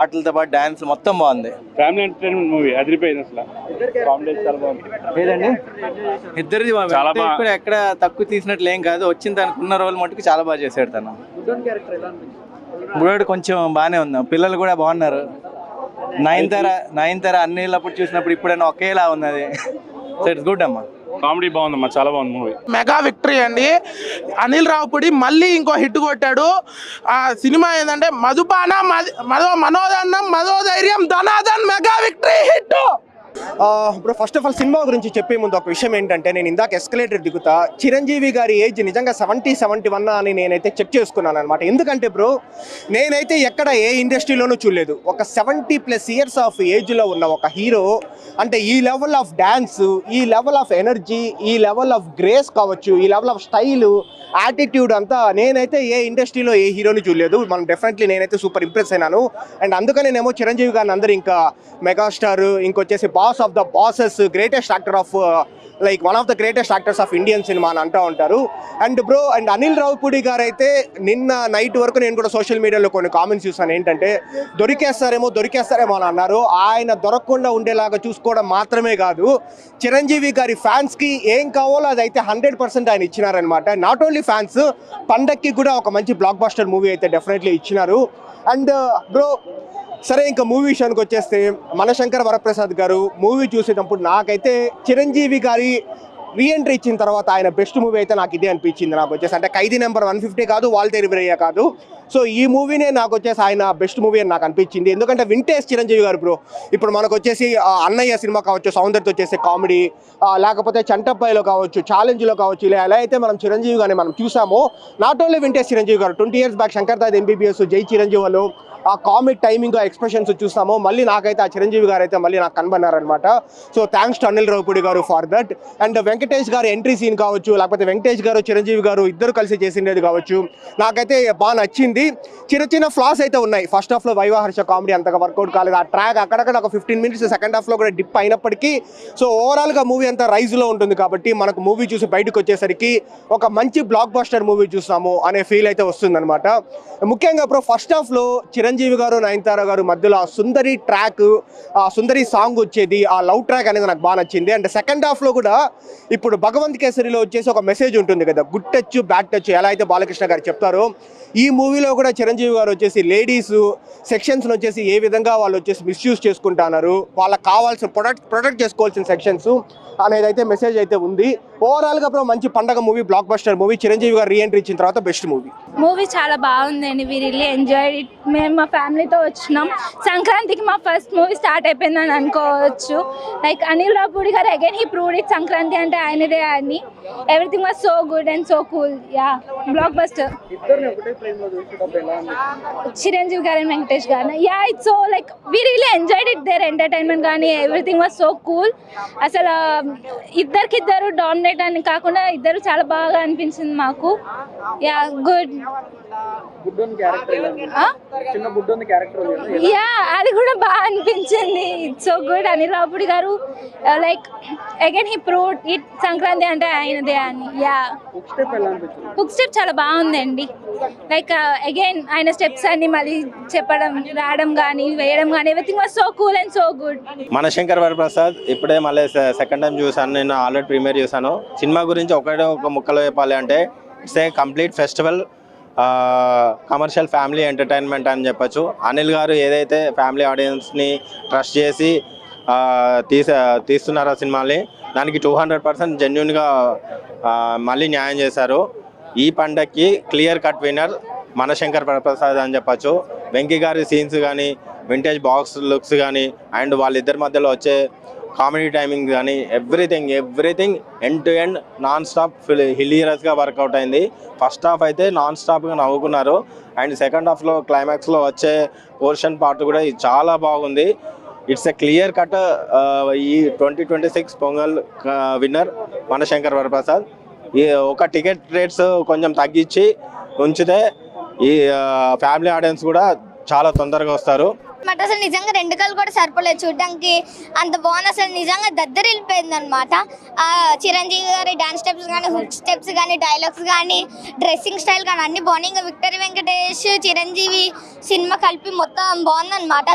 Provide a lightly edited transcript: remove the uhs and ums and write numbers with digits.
పాటలతో పాటు డాన్స్ మొత్తం బాగుంది. ఫ్యామిలీ ఎంటర్టైన్మెంట్ మూవీ అదిరిపోయింది అసలు. కాంబినేషన్ చాలా బాగుంది. ఏదండి ఇద్దరిది కూడా ఎక్కడ తక్కువ తీసినట్లు ఏం కాదు. వచ్చిన తనకు ఉన్న రోల్ మటుకు చాలా బాగా చేశాడు. తను బుడోడు కొంచెం బాగానే ఉంది. పిల్లలు కూడా బాగున్నారు. నయనతార అన్నిళ్ళప్పుడు చూసినప్పుడు ఇప్పుడైనా ఒకేలా ఉన్నది. సో ఇట్స్ గుడ్ అమ్మా. కామెడీ బాగుందమ్మా, చాలా బాగుంది మూవీ. మెగా విక్టరీ అండి. అనిల్ రావుపూడి మళ్ళీ ఇంకో హిట్ కొట్టాడు. ఆ సినిమా ఏంటంటే మధుపాన మనోదన్నం మనోధైర్యం ధనాదన్ మెగా విక్టరీ హిట్. ఇప్పుడు ఫస్ట్ ఆఫ్ ఆల్ సినిమా గురించి చెప్పే ముందు ఒక విషయం ఏంటంటే, నేను ఇందాక ఎస్కలేటర్ దిగుతా చిరంజీవి గారి ఏజ్ నిజంగా 71 అని నేనైతే చెక్ చేసుకున్నాను అనమాట. ఎందుకంటే బ్రో నేనైతే ఎక్కడ ఏ ఇండస్ట్రీలోనూ చూడలేదు ఒక 70+ ఇయర్స్ ఆఫ్ ఏజ్లో ఉన్న ఒక హీరో అంటే ఈ లెవెల్ ఆఫ్ డ్యాన్స్, ఈ లెవెల్ ఆఫ్ ఎనర్జీ, ఈ లెవెల్ ఆఫ్ గ్రేస్ కావచ్చు, ఈ లెవెల్ ఆఫ్ స్టైలు, యాటిట్యూడ్ అంతా నేనైతే ఏ ఇండస్ట్రీలో ఏ హీరోని చూడలేదు. మనం డెఫినెట్లీ నేనైతే సూపర్ ఇంప్రెస్ అయినాను. అండ్ అందుకనేనేమో చిరంజీవి గారిని అందరూ ఇంకా మెగాస్టార్, ఇంకొచ్చేసి boss of the bosses, greatest actor of like one of the greatest actors of Indian cinema అని అంటూ ఉంటారు. And bro and Anil Ravipudi garu అయితే నిన్న నైట్ వరకు నేను కూడా సోషల్ మీడియాలో కొన్ని కామెంట్స్ చూసాను. ఏంటంటే దొరికేస్తారేమో అని అన్నారు. ఆయన దొరకకుండా ఉండేలాగా చూసుకోవడం మాత్రమే కాదు, చిరంజీవి గారి ఫ్యాన్స్కి ఏం కావాలో అదైతే 100% ఆయన ఇచ్చినారనమాట. నాట్ ఓన్లీ ఫ్యాన్స్, పండక్కి కూడా ఒక మంచి బ్లాక్ బస్టర్ మూవీ అయితే డెఫినెట్లీ ఇచ్చినారు. అండ్ బ్రో సరే ఇంకా మూవీ విషయానికి వచ్చేస్తే, మనశంకర్ వరప్రసాద్ గారు మూవీ చూసేటప్పుడు నాకైతే చిరంజీవి గారి రీఎంట్రీ ఇచ్చిన తర్వాత ఆయన బెస్ట్ మూవీ అయితే నాకు ఇదే అనిపించింది. నాకు వచ్చేసి అంటే ఖైదీ నెంబర్ 150 కాదు, వాల్తేరు వీరయ్య కాదు. సో ఈ మూవీనే నాకు వచ్చేసి ఆయన బెస్ట్ మూవీ అని నాకు అనిపించింది. ఎందుకంటే వింటేజ్ చిరంజీవి గారు బ్రో. ఇప్పుడు మనకు వచ్చేసి అన్నయ్య సినిమా కావచ్చు, సౌందర్యతో వచ్చేసి కామెడీ, లేకపోతే చంటబ్బాయిలో కావచ్చు, ఛాలెంజ్లో కావచ్చు, ఇలా ఎలా అయితే మనం చిరంజీవి గారిని మనం చూసామో, నాట్ ఓన్లీ వింటేజ్ చిరంజీవి గారు 20 years back Shankar Dada MBBS, జై చిరంజీవులు, ఆ కామిక్ టైమింగ్, ఎక్స్ప్రెషన్స్ చూస్తాము. మళ్ళీ నాకైతే ఆ చిరంజీవి గారు అయితే మళ్ళీ నాకు కనబడినారనమాట. So thanks to Anil Ravipudi garu for that. And Venkatesh గారు ఎంట్రీ సీన్ కావచ్చు, లేకపోతే వెంకటేష్ గారు చిరంజీవి గారు ఇద్దరు కలిసి చేసిండేది కావచ్చు, నాకైతే బాగా నచ్చింది. చిన్న ఫ్లాస్ అయితే ఉన్నాయి. ఫస్ట్ హాఫ్లో వైవాహర్ష కామెడీ అంతగా వర్కౌట్ కాలేదు. ఆ ట్రాక్ అక్కడక్కడ ఒక 15 minutes సెకండ్ హాఫ్లో కూడా డిప్ అయినప్పటికీ సో ఓవరాల్గా మూవీ అంతా రైజ్లో ఉంటుంది. కాబట్టి మనకు మూవీ చూసి బయటకు వచ్చేసరికి ఒక మంచి బ్లాక్ బస్టర్ మూవీ చూస్తాము అనే ఫీల్ అయితే వస్తుందన్నమాట. ముఖ్యంగా ఇప్పుడు ఫస్ట్ హాఫ్లో చిరంజీవి గారు, నయనతార గారు మధ్యలో ఆ సుందరి ట్రాక్, ఆ సుందరి సాంగ్ వచ్చేది, ఆ లవ్ ట్రాక్ అనేది నాకు బాగా నచ్చింది. అండ్ సెకండ్ హాఫ్లో కూడా ఇప్పుడు భగవంత్ కేసరిలో వచ్చేసి ఒక మెసేజ్ ఉంటుంది కదా, గుడ్ టచ్ బ్యాడ్ టచ్, ఎలా అయితే బాలకృష్ణ గారు చెప్తారో, ఈ మూవీలో కూడా చిరంజీవి గారు వచ్చేసి లేడీస్ సెక్షన్స్ని వచ్చేసి ఏ విధంగా వాళ్ళు వచ్చేసి మిస్యూజ్ చేసుకుంటున్నారు, వాళ్ళకి కావాల్సిన ప్రొటెక్ట్ చేసుకోవాల్సిన సెక్షన్స్ అనేది అయితే మెసేజ్ అయితే ఉంది. ఓవరాల్గా ఇప్పుడు మంచి పండగ movie, blockbuster movie. Chiranjeevi garu reentry ఇచ్చిన తర్వాత బెస్ట్ మూవీ చాలా బాగుందండి. We really enjoyed it. మేము మా ఫ్యామిలీతో వచ్చినాం. సంక్రాంతికి మా ఫస్ట్ మూవీ స్టార్ట్ అయిపోయిందని అనుకోవచ్చు. Like Anil Ravipudi garu again he proved it. Sankranti అంటే ఆయనదే అని. Everything was so good and so cool. Yeah, blockbuster. Chiranjeevi garu and Venkatesh garu, yeah it's so like we really enjoyed it. There entertainment కానీ ఎవ్రీథింగ్ వాజ్ సో కూల్. అసలు ఇద్దరు dominate అని కాకుండా ఇద్దరు చాలా బాగా అనిపించింది మాకు. Yeah, good. యా, అది కూడా బాగా అనిపించింది. It's so good. Anil Ravipudi garu like again he proved it. Sankranti అంటే ఆయనదే అని. యా, హుక్ స్టెప్ చాలా బాగుందండి. లైక్ అగైన్ ఆయన స్టెప్స్ అన్ని మళ్ళీ చెప్పడం, రావడం కానీ వేయడం కానీ everything was so cool and so good. Manashankar Varaprasad ఇప్పుడే మళ్ళీ సెకండ్ టైం చూసాను. నేను ఆల్రెడీ ప్రీమియర్ చూసాను. సినిమా గురించి ఒక ముక్కలో చెప్పాలి అంటే it's a complete festival, commercial family entertainment అని చెప్పచ్చు. అనిల్ గారు ఏదైతే ఫ్యామిలీ ఆడియన్స్ని ట్రస్ట్ చేసి తీస్తున్నారో సినిమాని, దానికి 200% జెన్యున్గా మళ్ళీ న్యాయం చేశారు. ఈ పండగకి clear cut winner Mana Shankar Varaprasad అని చెప్పచ్చు. వెంకీ గారి సీన్స్ కానీ, వింటేజ్ బాక్స్ లుక్స్ కానీ, అండ్ వాళ్ళిద్దరి మధ్యలో వచ్చే కామెడీ టైమింగ్ కానీ everything end to end non stop హిలీరియస్గా వర్కౌట్ అయింది. ఫస్ట్ హాఫ్ అయితే నాన్ స్టాప్గా నవ్వుకున్నారు. అండ్ సెకండ్ హాఫ్లో క్లైమాక్స్లో వచ్చే పోర్షన్ పార్ట్ కూడా చాలా బాగుంది. ఇట్స్ ఎ క్లియర్ కట్ ఈ 2026 పొంగల్ విన్నర్ మనశంకర్ వరప్రసాద్. ఈ ఒక టికెట్ రేట్స్ కొంచెం తగ్గించి ఉంచితే ఈ ఫ్యామిలీ ఆడియన్స్ కూడా చాలా తొందరగా వస్తారు. బట్ అసలు నిజంగా 2 కళ్ళు కూడా సరిపోలేదు చూడడానికి, అంత బాగుంది అసలు నిజంగా దద్దరిల్లిపోయింది అనమాట. చిరంజీవి గారి డాన్స్ స్టెప్స్ కానీ, హుక్ స్టెప్స్ కానీ, డైలాగ్స్ కానీ, డ్రెస్సింగ్ స్టైల్ కానీ అన్ని బాగున్నాయి. ఇంకా విక్టరీ వెంకటేష్ చిరంజీవి సినిమా కలిపి మొత్తం బాగుందన్నమాట.